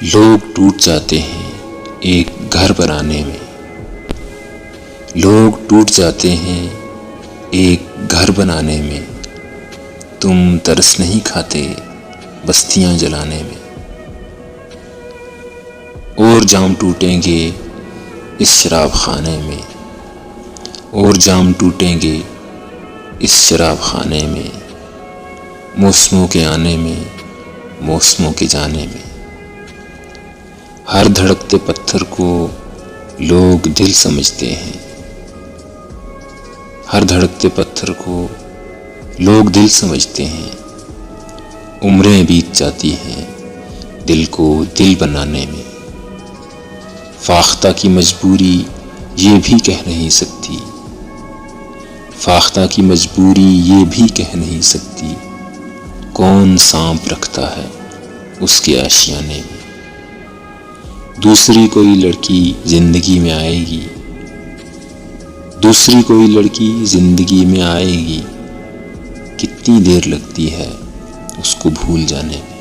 لوگ ٹوٹ جاتے ہیں ایک گھر بنانے میں، لوگ ٹوٹ جاتے ہیں ایک گھر بنانے میں، تم ترس نہیں کھاتے بستیاں جلانے میں۔ اور جام ٹوٹیں گے اس شراب خانے میں، اور جام ٹوٹیں گے اس شراب خانے میں، موسموں کے آنے میں، موسموں کے جانے میں۔ ہر دھڑکتے پتھر کو لوگ دل سمجھتے ہیں، ہر دھڑکتے پتھر کو لوگ دل سمجھتے ہیں، عمریں بیت جاتی ہیں دل کو دل بنانے میں۔ فاختہ کی مجبوری یہ بھی کہہ نہیں سکتی، فاختہ کی مجبوری یہ بھی کہہ نہیں سکتی، کون سانپ رکھتا ہے اس کے آشیانے میں۔ دوسری کوئی لڑکی زندگی میں آئے گی، دوسری کوئی لڑکی زندگی میں آئے گی، کتنی دیر لگتی ہے اس کو بھول جانے میں۔